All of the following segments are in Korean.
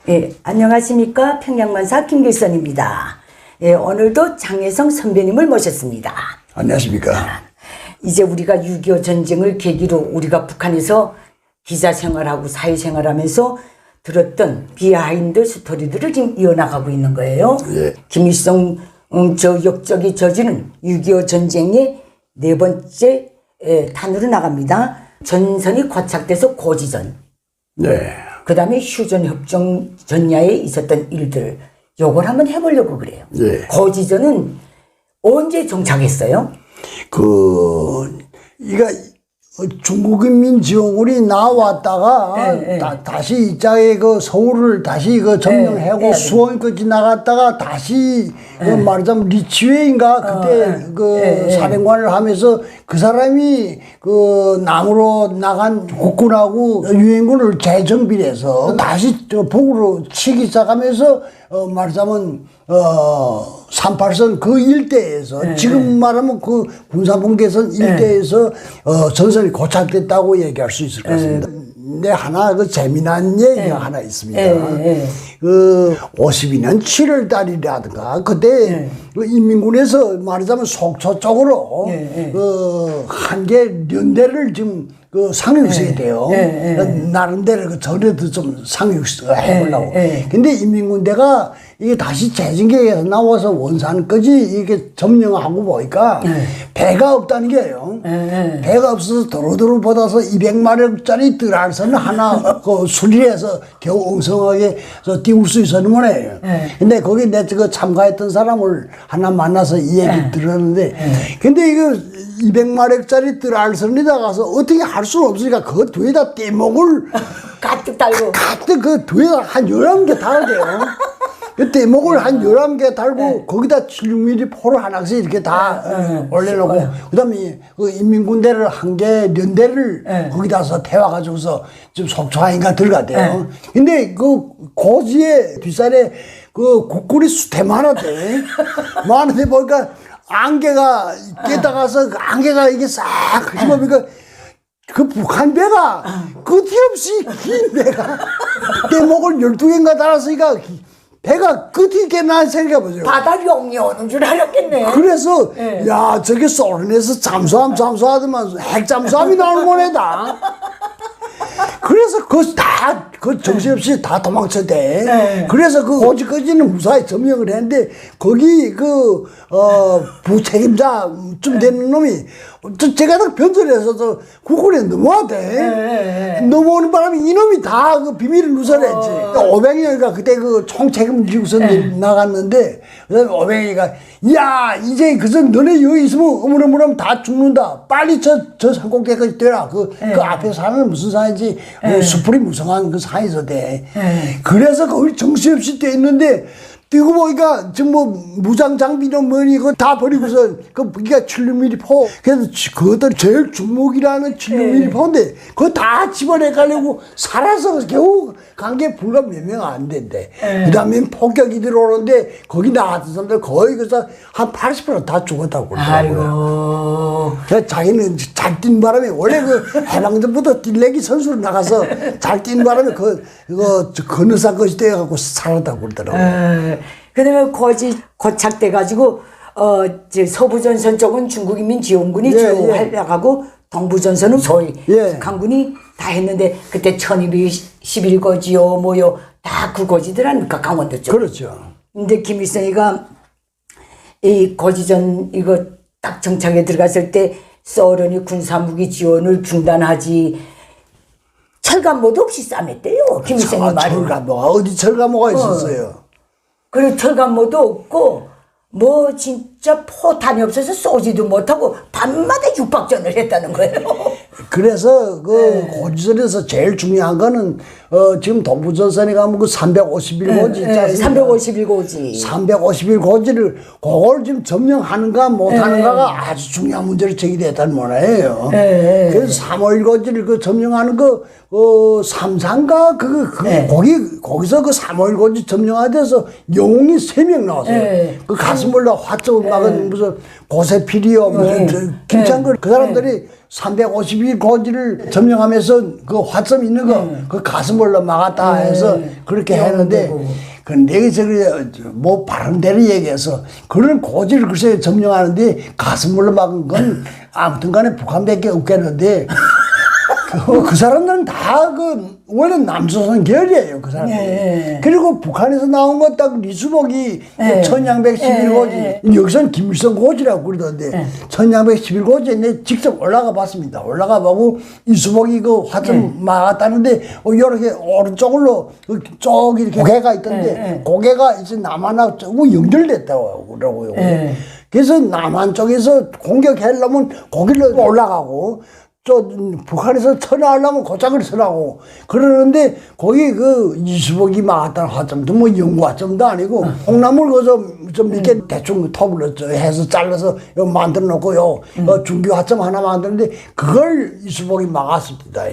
예, 안녕하십니까. 평양만사 김길선입니다. 예, 오늘도 장혜성 선배님을 모셨습니다. 안녕하십니까. 이제 우리가 6.25 전쟁을 계기로 우리가 북한에서 기자 생활하고 사회 생활하면서 들었던 비하인드 스토리들을 지금 이어나가고 있는 거예요. 예. 김일성 저 역적이 저지른 6.25 전쟁의 네 번째 탄으로 나갑니다. 전선이 고착돼서 고지전. 네. 그 다음에 휴전 협정 전야에 있었던 일들, 요걸 한번 해보려고 그래요. 예. 고지전은 언제 정착했어요? 이가 중국인민 지원군이 나왔다가 네, 네. 다시 이자에 서울을 다시 점령하고 네, 네. 수원까지 나갔다가 다시 말하자면 리치웨인가 그때 사령관을 하면서 그 사람이 남으로 나간 국군하고 유엔군을 재정비를 해서 다시 북으로 치기 시작하면서 말하자면 38선 그 일대에서 지금 말하면 그 군사분계선 일대에서 전선이 고착됐다고 얘기할 수 있을 것 같습니다. 근데 하나 재미난 얘기가 하나 있습니다. 52년 7월 달이라든가 그때 인민군에서 말하자면 속초 쪽으로 한개 연대를 지금 상륙해야 돼요. 나름대로 전에도 좀 상륙을 해보려고. 근데 인민군대가 이게 다시 재정계에서 나와서 원산까지 이게 점령하고 보니까 배가 없다는 게요. 배가 없어서 도로도로 받아서 200마력짜리 뜰알선을 하나 수리해서 겨우 엉성하게 띄울 수 있었는 거예요. 근데 거기 내 참가했던 사람을 하나 만나서 이 얘기 들었는데 근데 이거 200마력짜리 뜰알선에다 가서 어떻게 할 수는 없으니까 그 뒤에다 떼목을 가득 달고 가득 그 뒤에다 한 11개 달아대요. 그 떼목을 한 11개 달고 거기다 76mm 포를 하나씩 이렇게 다 올려놓고 그 다음에 그 인민군대를 한 개 연대를 거기다서 태워가지고서 지금 속초아인가 들어갔대요. 근데 그 고지의 뒷산에 그 국군이 수태 많았대. 많은데 보니까 안개가 깨다가서 안개가 이게 싹 휘어보니까 그 북한 배가 끝이 없이 긴 배가 떼목을 12개인가 달았으니까 배가 끝이 있게 난 생각해보세요. 바다 용이 오는 줄 알았겠네. 그래서 야 저게 소련에서 잠수하더만 핵 잠수함이 나오는 모네다. 그래서 그 정신없이 다 도망쳤대. 그래서 그 고지까지는 무사히 점령을 했는데 거기 부책임자쯤 되는 놈이 제가 다 변절해서 국군에 넘어왔대. 넘어오는 바람에 이놈이 다 그 비밀을 누설했지. 500년이가 그때 그 총책임지고서 나갔는데 그다음에 500년이가 야 이제 그저 너네 여기 있으면 어머러머럼 다 죽는다. 빨리 저 산꼭대기까지 뛰라. 그 앞에 산은 무슨 산인지 수풀이 무성한 그 산에서 돼. 그래서 거기 정신없이 뛰어 있는데 뛰고 보니까 지금 무장 장비는 뭐니 그거 다 버리고서 그니까 76mm 포. 그래서 그것들 제일 주목이라는 76mm 포인데 그거 다 집어내 가려고 살아서 겨우 간 게 불과 몇 명 안 된대. 그 다음에 폭격이 들어오는데 거기 나왔던 사람들 거의 그래서 한 80% 다 죽었다고 그러더라고요. 그래서 자기는 잘 뛴 바람에 원래 해방전부터 뛸래기 선수로 나가서 잘 뛴 바람에 건너사 것이 돼갖고 살았다고 그러더라고요. 그 다음에 고착돼가지고, 서부전선 쪽은 중국인민지원군이 주로 활약하고, 동부전선은 소위 북한군이 다 했는데, 그때 1211고지요, 뭐요, 다 그 고지들 아닙니까, 강원도 쪽. 그렇죠. 근데 김일성이가 이 고지전 이거 딱 정착에 들어갔을 때, 소련이 군사무기 지원을 중단하지, 철감모도 없이 싸맸대요, 김일성이 말을. 철감모가 어디 철감모가 있었어요. 그리고 철감모도 없고 뭐 진짜 포탄이 없어서 쏘지도 못하고 밤마다 육박전을 했다는 거예요. 그래서 고지선에서 제일 중요한 거는 지금 동부전선에 가면 351고지 있지 않습니까? 351고지. 351고지를 그걸 지금 점령하는가 못하는가가 아주 중요한 문제를 제기됐다는 거예요. 그래서 351고지를 점령하는 삼산가 거기서 351고지 점령하돼서 영웅이 3명 나왔어요. 그 가슴을 화점을 막은 무슨 고세필이요, 무슨 김창걸 그 사람들이 352고지를 점령하면서 그 화점 있는 그 가슴을 가슴을 막았다 해서 그렇게 했는데 근데 저기 뭐 바른대로 얘기해서 그런 고지를 글쎄 점령하는데 가슴을 막은 건 아무튼간에 북한밖에 없겠는데 그 사람들은 다 원래 남조선 계열이에요, 그 사람들이. 네. 그리고 북한에서 나온 거 딱 리수복이 천양백 11고지. 여기서는 김일성 고지라고 그러던데 천양백 11고지에 내 직접 올라가 봤습니다. 올라가 보고 이수복이 그 화점 막았다는데 이렇게 오른쪽으로 쭉 이렇게 고개가 있던데 고개가 이제 남한하고 조금 연결됐다고 그러고요. 그래서 남한 쪽에서 공격하려면 거기로 올라가고 저 북한에서 쳐나가려면 고짝을 서라고 그러는데 거기 그 이수복이 막았다는 화점도 뭐 연구 화점도 아니고 콩나물 그저 좀 이렇게 대충 톱으로 해서 잘라서 요 만들어 놓고요 중교 화점 하나 만드는데 그걸 이수복이 막았습니다.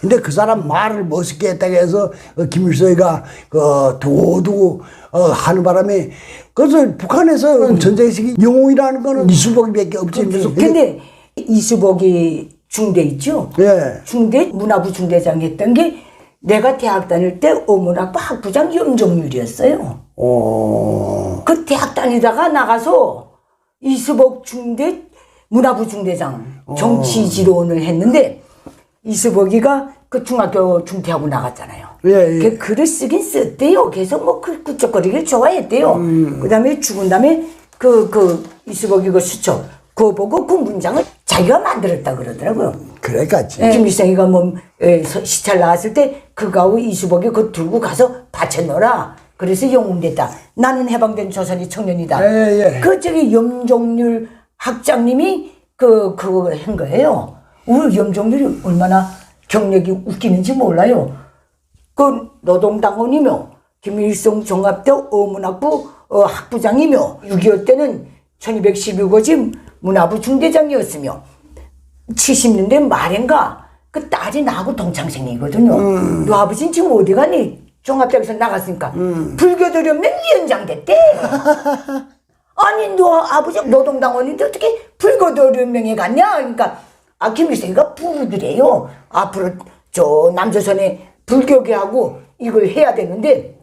근데 그 사람 말을 멋있게 했다고 해서 김일성이가 두고두고 하는 바람에 그래서 북한에서 전쟁식이 영웅이라는 거는 이수복이밖에 없지. 근데 이수복이 중대 있죠? 예. 중대 문화부 중대장 했던 게 내가 대학 다닐 때 어문학부 학부장 염종률이었어요. 그 대학 다니다가 나가서 이수복 중대 문화부 중대장 정치지도원을 했는데 이수복이가 그 중학교 중퇴하고 나갔잖아요. 예. 글을 쓰긴 썼대요. 계속 뭐 꿀쩍거리길 좋아했대요. 그다음에 죽은 다음에 그 이수복이 그 수첩 그거 보고 그 문장을 자기가 만들었다 그러더라고요. 그러니까 김일성이가 뭐 시찰 나왔을 때 그거하고 이수복이 그거 들고 가서 바쳐놓으라. 그래서 영웅됐다. 나는 해방된 조선의 청년이다. 그 저기 염종률 학장님이 그거 한 거예요. 우리 염종률이 얼마나 경력이 웃기는지 몰라요. 그 노동당원이며 김일성 종합대 어문학부 학부장이며 6.25 때는 1212고지 문화부 중대장이었으며 70년대 말인가 그 딸이 나하고 동창생이거든요. 너 아버지는 지금 어디 가니? 종합대학에서 나갔으니까 불교도련명 위원장 됐대. 아니 너 아버지 노동당원인데 어떻게 불교도련명에 갔냐? 그러니까 김일성이가 부르더래요. 앞으로 저 남조선에 불교계하고 이걸 해야 되는데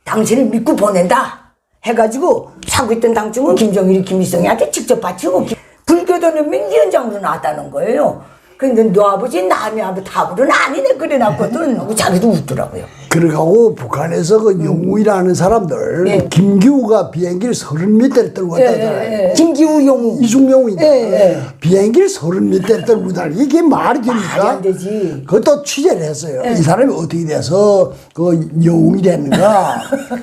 당신을 믿고 보낸다. 해가지고 사고 있던 당중은 김정일이 김일성이한테 직접 바치고 불교도는 명위원장으로 나왔다는 거예요. 근데 너 아버지 남의 아버지 답으로는 아니네 그래놨거든 하고 자기도 웃더라고요. 그러고 북한에서 그 영웅이라는 사람들 김기우가 비행기를 30m를 떨고 왔다잖아요. 김기우 영웅 이중영웅인데 비행기를 30m를 떨고 왔다. 이게 말이 됩니까? 말이 안 되지. 그것도 취재를 했어요. 이 사람이 어떻게 돼서 그 영웅이 됐는가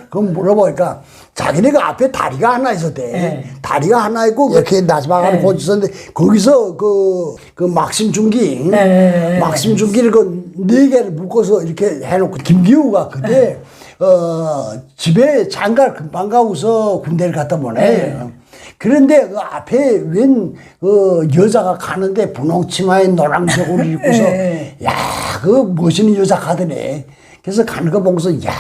그럼 물어보니까 자기네가 앞에 다리가 하나 있었대. 다리가 하나 있고 이렇게 나지막하는 곳이 있었는데 거기서 그 막심 중기 막심 중기를 그 4개를 묶어서 이렇게 해놓고 김기우가 그때 집에 장가를 금방 가고서 군대를 갔다 보내. 그런데 그 앞에 웬 여자가 가는데 분홍 치마에 노란 저고를 입고서 야, 그 멋있는 여자 가더래. 그래서 가는 거 보고서 야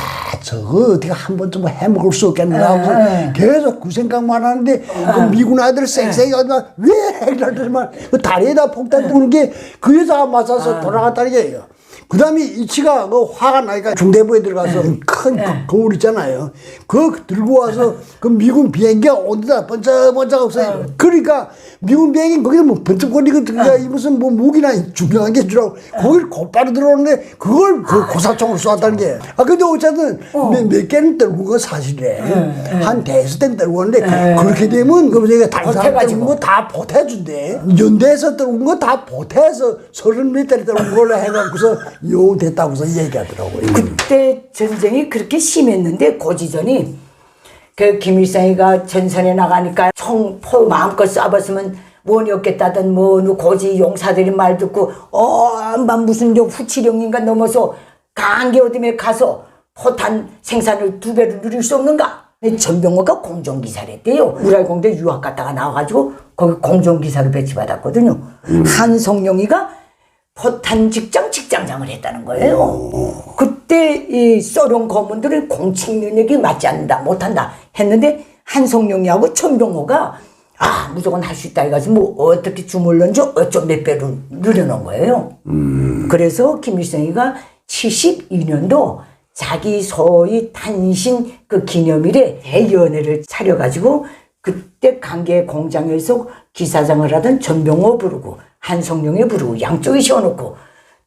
저거 어떻게 한 번쯤 해먹을 수 없겠나 하고서 계속 그 생각만 하는데 그 미군 아이들 쌩쌩이 어디만 왜 이러더만 그 다리에다 폭탄 뜨는 게 그 여자가 맞아서 돌아갔다는 거예요. 그 다음에 이치가 그 화가 나니까 중대부에 들어가서 큰 거울 있잖아요. 그거 들고 와서 그 미군 비행기가 어디다 번쩍번쩍 없어요. 그러니까 미군 비행기 거기서 뭐 번쩍거리고 무슨 뭐 무기나 중요한 게 주라고 거기를 곧바로 들어오는데 그걸 그 고사총으로 쏘았다는 게. 근데 어쨌든 몇 개는 떨고 거 사실이래. 한 대여섯 대는 떨고 왔는데 그렇게 되면 그 저희가 다른 사람 떨고 거 다 보태준대. 연대에서 떨고 거 다 보태서 30몇 대를 떨고 걸로 해갖고서 요 됐다고서 얘기하더라고요. 그때 전쟁이 그렇게 심했는데 고지전이 그 김일성이가 전선에 나가니까 총포 마음껏 쏴봤으면 원이 없겠다던 뭐 고지 용사들이 말 듣고 무슨 후치령인가 넘어서 강한 게 어dim에 가서 포탄 생산을 2배로 누릴 수 없는가? 전병호가 공정기사를 했대요. 우랄공대 유학 갔다가 나와가지고 거기 공정기사로 배치받았거든요. 한성룡이가 포탄 직장장을 했다는 거예요. 그때 이 소련 고문들은 공직 능력이 맞지 않는다, 못한다 했는데 한성룡이하고 천병호가 무조건 할 수 있다 해가지고 뭐 어떻게 주물렀는지 어쩜 몇 배로 늘려놓은 거예요. 그래서 김일성이가 72년도 자기 소위 탄신 그 기념일에 대연회를 차려가지고 그때 강계 공장에서 기사장을 하던 전병호 부르고 한성룡이 부르고 양쪽에 세워놓고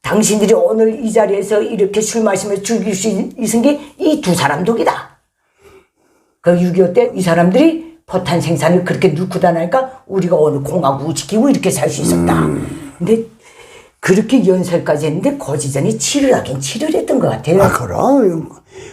당신들이 오늘 이 자리에서 이렇게 술 마시며 즐길 수 있은 게 이 두 사람 덕이다. 그 6.25 때 이 사람들이 포탄 생산을 그렇게 넣고 다니까 우리가 오늘 공화국을 지키고 이렇게 살 수 있었다. 근데 그렇게 연설까지 했는데 고지전이 치르하긴 치르했던 것 같아요. 아, 그럼.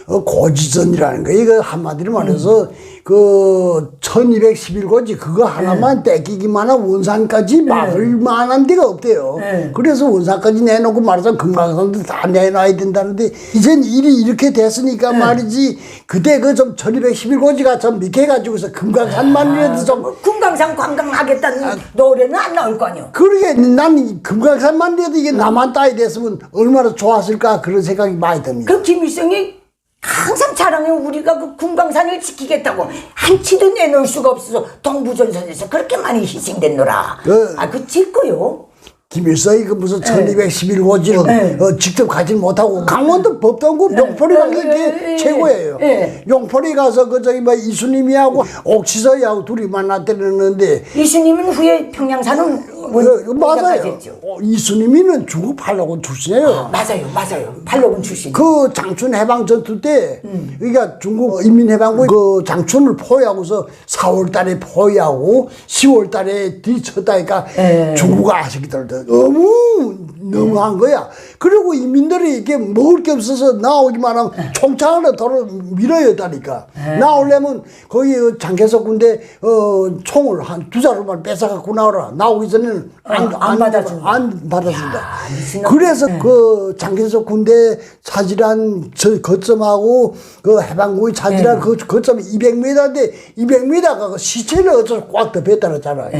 고지전이라는 거, 이거 한마디로 말해서, 그, 1211고지 그거 하나만 떼끼기만 한 원산까지 막을 만한 데가 없대요. 그래서 원산까지 내놓고 말해서 금강산도 다 내놔야 된다는데, 이젠 일이 이렇게 됐으니까 말이지, 그때 그 좀 1211고지가 좀 밑에 가지고서 금강산만이라도 좀. 금강산 관광하겠다는 노래는 안 나올 거 아니에요. 그러게, 난 금강산만이라도 이게 나만 따야 됐으면 얼마나 좋았을까 그런 생각이 많이 듭니다. 그 김일성이 항상 자랑해 우리가 그 금강산을 지키겠다고 한치도 내놓을 수가 없어서 동부전선에서 그렇게 많이 희생됐노라. 그 짓고요. 김일성이 그 무슨 1211고지를 직접 가지 못하고 강원도 법동구 용포리 간 게 최고예요. 용포리 가서 그 저기 뭐 이수님이하고 옥치서이하고 둘이 만났다는데 이수님은 후에 평양사는 맞아요. 이수님이는 중국 팔로군 출신이에요. 맞아요. 팔로군 출신. 그 장춘 해방 전투 때, 그러니까 중국 인민해방군 그 장춘을 포위하고서 4월달에 포위하고 10월달에 뒤쳤다니까 중국 아시기들 너무한 거야. 그리고 인민들이 이게 먹을 게 없어서 나오기만 하면 총창으로 도로 밀어야다니까. 나오려면 거기 장개석 군대 총을 한 2자루만 뺏어갖고 나오라. 나오기 전에는 안 받아준다. 그래서 그 장개석 군대 차지한 저 거점하고 그 해방군이 차지한 그 거점이 200m인데 200m가 그 시체를 어쩌서 꽉 덮였다잖아요.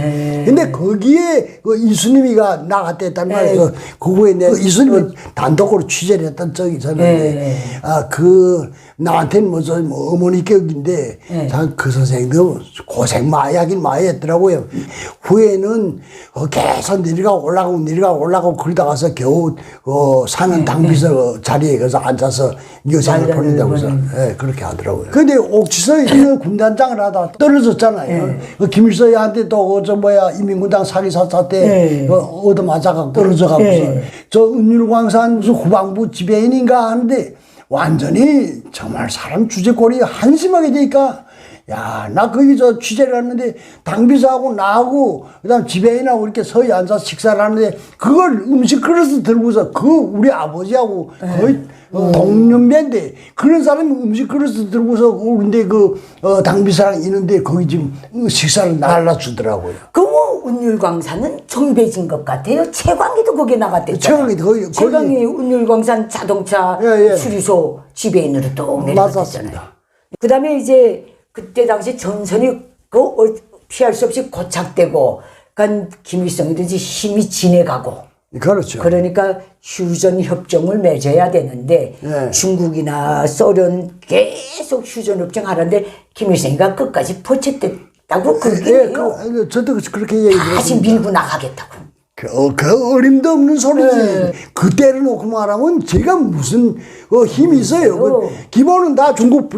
근데 거기에 그 이수님이가 나갔댔단 말이에요. 그거에 내 이수님이 단독으로 취재를 했던 적이 있었는데 나한테는 뭐 어머니 격인데 그 선생도 고생 많이 하긴 많이 했더라고요. 후에는 계속 내려가고 그러다가서 겨우 사는 당비서 자리에 가서 앉아서 여생을 보낸다고 해서 그렇게 하더라고요. 근데 옥치서에 군단장을 하다 떨어졌잖아요. 김일성한테 또 인민군당 사기 사태 때 얻어맞아갖고 떨어져갖고서 저 은율광산 후방부 지배인인가 하는데 완전히 정말 사람 주제꼴이 한심하게 되니까 나 거기 취재를 했는데 당비서하고 나하고 그다음 지배인하고 이렇게 서히 앉아서 식사를 하는데 그걸 음식 그릇을 들고서 우리 아버지하고 거의 동년배인데 그런 사람이 음식 그릇을 들고서 오는데 당비서랑 있는데 거기 지금 식사를 날라주더라고요. 운율광산은 정배진 것 같아요. 최광희도 거기에 나갔댔잖아요. 최광희 운율광산 자동차 수리소 지배인으로 또 내려갔잖아요. 그 다음에 이제 그때 당시 전선이 피할 수 없이 고착되고 그러니까 김일성이도 이제 힘이 진해가고 그렇죠. 그러니까 휴전 협정을 맺어야 되는데 중국이나 소련 계속 휴전 협정 하는데 김일성이가 끝까지 포착됐다고 그렇게 저도 그렇게 얘기했어요. 다시 밀고 나가겠다고. 그 어림도 없는 소리지. 그때를 놓고 말하면 제가 무슨 힘이 있어요. 기본은 다 중국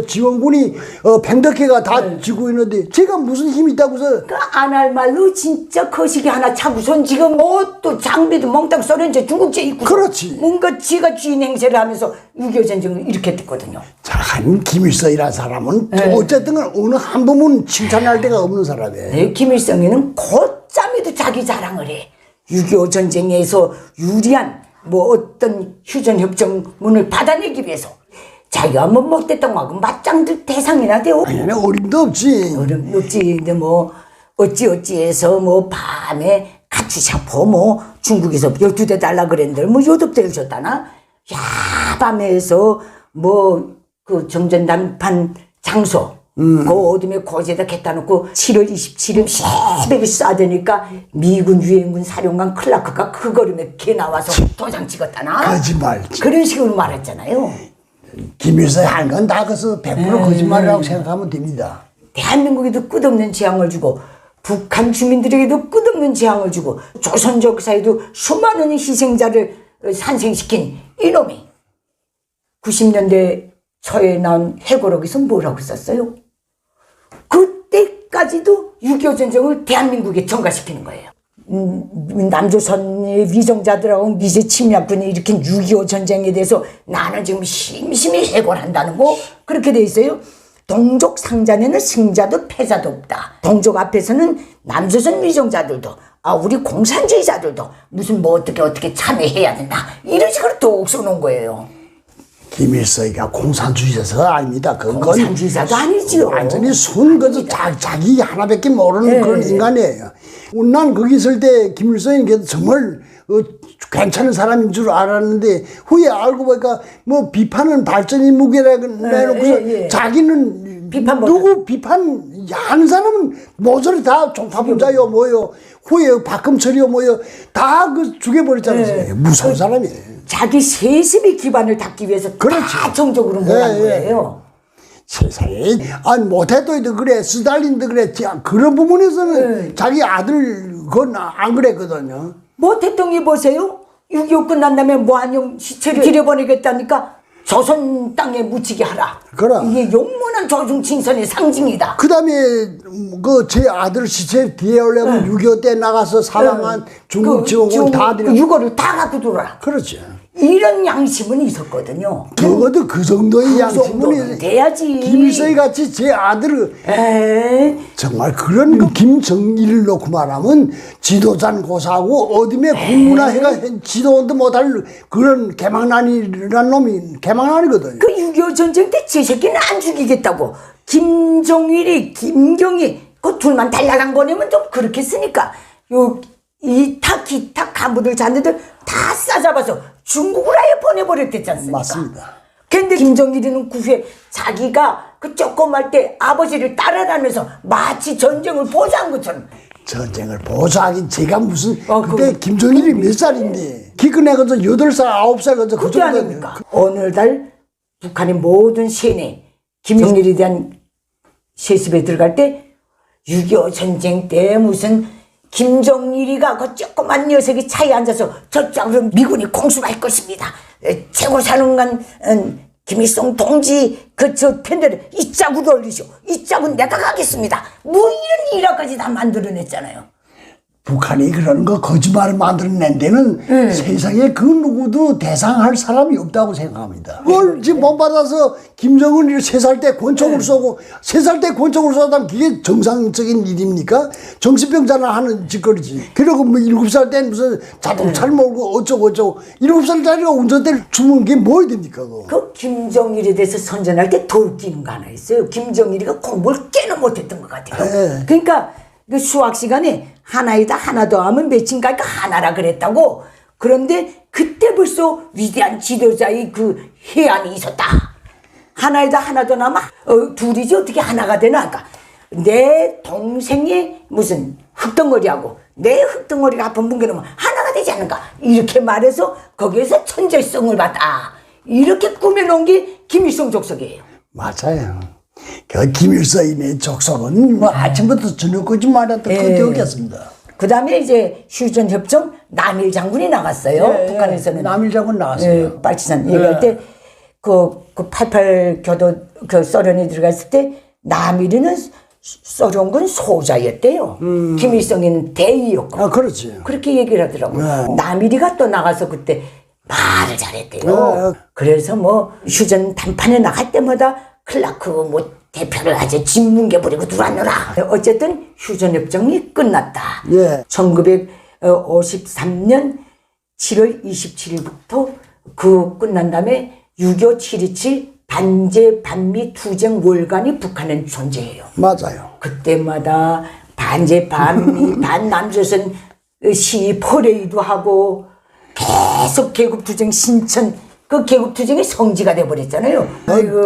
지원군이 100여 다 지고 있는데 제가 무슨 힘이 있다고서. 안 할 말로 진짜 거시기 하나 차고선 지금 또 장비도 몽땅 소련제 중국제 있고. 그렇지. 뭔가 지가 주인 행세를 하면서 6.25 전쟁을 이렇게 됐거든요. 잘한 김일성이라는 사람은 어쨌든 어느 한 부분 칭찬할 데가 없는 사람이에요. 김일성이는 곧잠에도 자기 자랑을 해. 6.25 전쟁에서 유리한 어떤 휴전협정문을 받아내기 위해서 자기가 못됐던 거하고 맞짱들 대상이나 돼요. 아니, 어림도 없지. 어림도 없지. 근데 어찌해서 밤에 같이 샤퍼 중국에서 12대 달라 그랬는데 요독대를 줬다나? 밤에 해서 그 정전단판 장소 그 어둠에 고지에다 갖다 놓고 7월 27일 새벽에 쏴대니까 미군 유엔군 사령관 클라크가 그 거름에 개 나와서 도장 찍었다나? 거짓말. 그런 식으로 말했잖아요. 김일성이 한 건 다 그래서 100% 거짓말이라고 생각하면 됩니다. 대한민국에도 끝없는 재앙을 주고 북한 주민들에게도 끝없는 재앙을 주고 조선 역사에도 수많은 희생자를 산생시킨 이놈이 90년대 초에 나온 회고록에서 뭐라고 썼어요? 그때까지도 6.25 전쟁을 대한민국에 전가시키는 거예요. 남조선의 위정자들하고 미제 침략군이 일으킨 6.25 전쟁에 대해서 나는 지금 심심히 해고한다는 거 그렇게 돼 있어요. 동족 상잔에는 승자도 패자도 없다. 동족 앞에서는 남조선 위정자들도 우리 공산주의자들도 무슨 뭐 어떻게 참여해야 된다. 이런 식으로 또 써놓은 거예요. 김일성이가 공산주의자가 아닙니다. 그건 공산주의자도 아니지요. 완전히 순거저 자기 하나밖에 모르는 그런 인간이에요. 난 거기 있을 때 김일성이 정말 괜찮은 사람인 줄 알았는데 후에 알고 보니까 뭐 비판은 발전의 무게라고 내놓고서 자기는 누구 비판하는 사람은 모조리 다 종파분자요 뭐요 후에 박금철이요 뭐요 다 그 죽여버렸잖아요. 무서운 사람이에요. 자기 세습의 기반을 닦기 위해서 다 정적으로 몰아간 거예요. 세상에 모태도이도 그래 스탈린도 그래 그런 부분에서는 자기 아들 그건 안 그랬거든요. 모태똥이 보세요. 6.25 끝난 다음에 모한용 시체를 들여보내겠다니까 조선 땅에 묻히게 하라. 그럼. 이게 용문한 조중친선의 상징이다. 그 다음에 제 아들 시체 뒤에 올려면 6.25 때 나가서 사망한 중국 지원군 다 드려. 유고를 다 갖고 돌아라. 그렇죠. 이런 양심은 있었거든요. 적어도 그 정도의 양심은 돼야지. 김일성이 같이 제 아들을 정말 그런 김정일을 놓고 말하면 지도자는 고사하고 어디에 국문화해가 지도원도 못할 그런 개망난이라는 놈이 개망난이거든요. 그 6.25 전쟁 때 제 새끼는 안 죽이겠다고 김정일이 김경이 그 둘만 달라간 거냐면 좀 그렇게 쓰니까 이타 기타 간부들 잔들들 다 싸잡아서 중국으로 아예 보내버렸댔지 않습니까? 맞습니다. 근데 김정일이는 그 후에 자기가 그 조그만 때 아버지를 따라다니면서 마치 전쟁을 보좌한 것처럼 전쟁을 보좌하긴 제가 무슨 그때 김정일이 몇 살인데 기껏해서 8살 9살 그 정도 아닙니까? 어느 날 북한의 모든 세뇌 김정일에 대한 세습에 들어갈 때 6.25 전쟁 때 무슨 김정일이가 그 조그만 녀석이 차에 앉아서 저쪽으로 미군이 공습할 것입니다. 최고 사령관 김일성 동지 저 팬들을 이 짝으로 올리시오. 이 짝은 내가 가겠습니다. 뭐 이런 일화까지 다 만들어냈잖아요. 북한이 그런 거 거짓말을 만들어낸 데는 세상에 그 누구도 대상할 사람이 없다고 생각합니다. 그걸 지금 본받아서 김정은이 3살 때 권총을 쏘고 3살 때 권총을 쏘다면 그게 정상적인 일입니까? 정신병자나 하는 짓거리지. 그리고 뭐 7살 때 무슨 자동차를 몰고 어쩌고 7살짜리가 운전대를 주면 그게 뭐야 됩니까? 그거? 그 김정일에 대해서 선전할 때 더 웃기는 거 하나 있어요. 김정일이가 공부를 꽤나 못했던 것 같아요. 그러니까 그 수학 시간에 하나에다 하나 더하면 몇인가 하나라 그랬다고. 그런데 그때 벌써 위대한 지도자의 그 해안이 있었다. 하나에다 하나 더 나면 둘이지 어떻게 하나가 되나. 그러니까 내 동생의 무슨 흙덩어리하고 내 흙덩어리가 합한 뭉개놓으면 하나가 되지 않는가. 이렇게 말해서 거기에서 천재성을 받아. 이렇게 꾸며놓은 게 김일성 족속이에요. 맞아요. 그 김일성의 족속은 뭐 아침부터 저녁까지 말했던 그 기억이었습니다. 그 다음에 이제 휴전 협정 남일 장군이 나갔어요. 북한에서는. 남일 장군 나왔어요. 빨치산 얘기할 때 그 88 교도 그 소련이 들어갔을 때 남일이는 소련군 소자였대요. 김일성이는 대위였고. 그렇지. 그렇게 얘기를 하더라고요. 남일이가 또 나가서 그때 말을 잘했대요. 그래서 뭐 휴전 담판에 나갈 때마다 클라크 뭐 대표를 아주 짓뭉개버리고 들어왔노라. 어쨌든 휴전협정이 끝났다. 1953년 7월 27일부터 그 끝난 다음에 6.25 7.27 반제 반미 투쟁 월간이 북한엔 존재해요. 맞아요. 그때마다 반제 반미 반남조선 시 퍼레이드 하고 계속 계급투쟁 신천 그 계급투쟁이 성지가 돼버렸잖아요.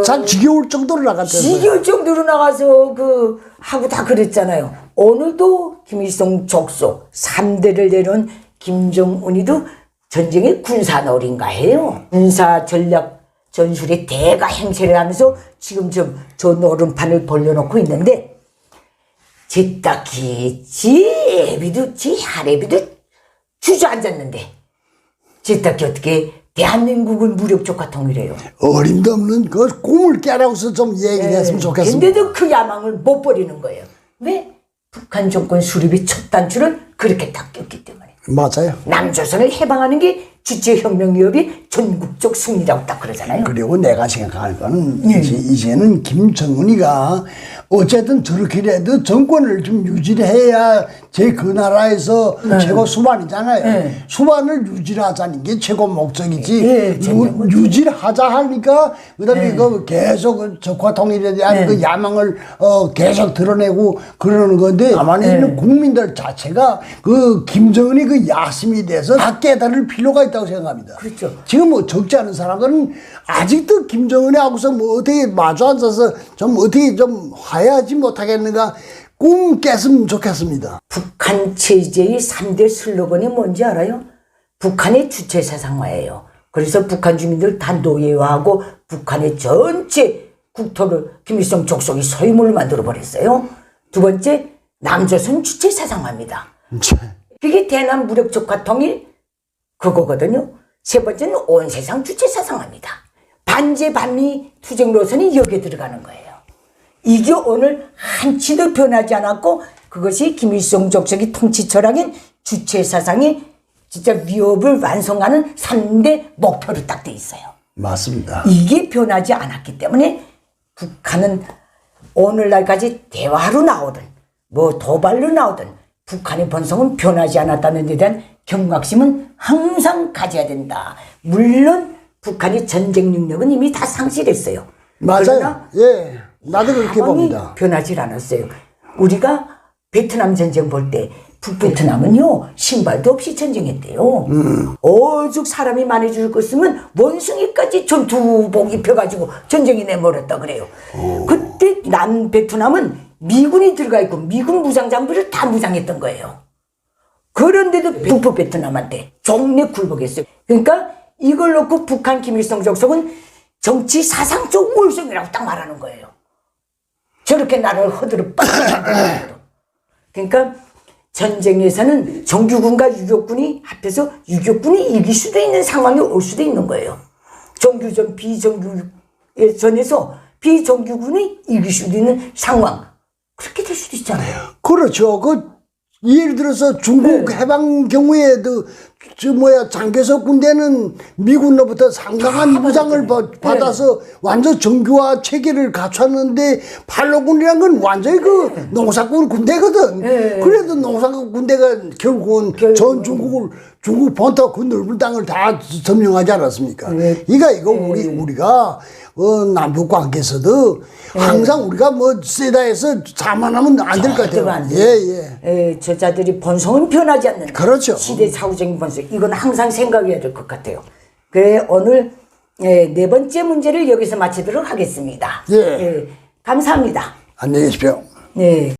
참 지겨울 정도로 나갔대요. 지겨울 정도로 나가서 하고 다 그랬잖아요. 오늘도 김일성 족속 3대를 내려온 김정은이도 전쟁의 군사놀인가 해요. 군사 전략 전술의 대가 행세를 하면서 지금 저 노름판을 벌려놓고 있는데 지 딱히 지 애비도 지 할애비도 주저앉았는데 지딱히 어떻게 대한민국은 무력조카 통일해요. 어림도 없는 그 꿈을 깨라고서 좀 얘기를 했으면 좋겠습니다. 근데도 그 야망을 못 버리는 거예요. 왜? 북한 정권 수립의 첫 단추를 그렇게 딱 꼈기 때문에. 맞아요. 남조선을 해방하는 게 주체혁명기업이 전국적 승리라고 딱 그러잖아요. 그리고 내가 생각할 거는 이제는 김정은이가 어쨌든 저렇게라도 정권을 좀 유지를 해야 제 그 나라에서 최고 수반이잖아요. 수반을 유지를 하자는 게 최고 목적이지. 유지를 하자 하니까 그다음에 그 계속 적화 통일에 대한 그 야망을 계속 드러내고 그러는 건데 가만히 있는 국민들 자체가 그 김정은이 그 야심이 돼서 다 깨달을 필요가 있다고 생각합니다. 그렇죠. 지금 뭐 적지 않은 사람들은 아직도 김정은하고서 뭐 어떻게 마주 앉아서 좀 어떻게 좀 화해하지 못하겠는가 꿈 깼으면 좋겠습니다. 북한 체제의 3대 슬로건이 뭔지 알아요? 북한의 주체 사상화예요. 그래서 북한 주민들 다 노예화하고 북한의 전체 국토를 김일성 족속이 소유물로 만들어버렸어요. 두 번째, 남조선 주체 사상화입니다. 그게 대남 무력조카 통일 그거거든요. 세 번째는 온 세상 주체 사상화입니다. 반제 반미 투쟁 노선이 여기에 들어가는 거예요. 이게 오늘 한치도 변하지 않았고 그것이 김일성 족속의 통치 철학인 주체 사상이 진짜 위협을 완성하는 3대 목표로 딱 돼 있어요. 맞습니다. 이게 변하지 않았기 때문에 북한은 오늘날까지 대화로 나오든 뭐 도발로 나오든 북한의 본성은 변하지 않았다는 데 대한 경각심은 항상 가져야 된다. 물론 북한의 전쟁 능력은 이미 다 상실했어요. 맞아요. 예, 나도 그렇게 봅니다. 변하지 않았어요. 우리가 베트남 전쟁 볼 때 북베트남은요 신발도 없이 전쟁했대요. 오죽 사람이 많이 죽을 것이면 원숭이까지 전투복 입혀가지고 전쟁에 내몰았다 그래요. 그때 남베트남은 미군이 들어가 있고 미군 무장 장비를 다 무장했던 거예요. 그런데도 북베트남한테 종래 굴복했어요. 그러니까 이걸 놓고 북한 김일성 족속은 정치 사상적 우월성이라고 딱 말하는 거예요. 저렇게 나를 허들어 빠져나가는 그러니까 전쟁에서는 정규군과 유격군이 합해서 유격군이 이길 수도 있는 상황이 올 수도 있는 거예요. 정규전 비정규전에서 비정규군이 이길 수도 있는 상황 그렇게 될 수도 있잖아요. 그렇죠. 예를 들어서 중국 해방 경우에도 장개석 군대는 미군로부터 상당한 무장을 받아서 완전 정규화 체계를 갖췄는데 팔로군이란 건 완전히 그 농사꾼 군대거든. 그래도 농사꾼 군대가 결국은 전 중국 본토 그 넓은 땅을 다 점령하지 않았습니까? 이거 우리가 남북 관계에서도 항상 우리가 뭐 세다 해서 자만하면 안 될 것 같아요. 저자들이 본성은 변하지 않는다. 그렇죠. 시대 사후적인 본성. 이건 항상 생각해야 될 것 같아요. 그래 오늘 네 번째 문제를 여기서 마치도록 하겠습니다. 감사합니다. 안녕히 계십시오. 네.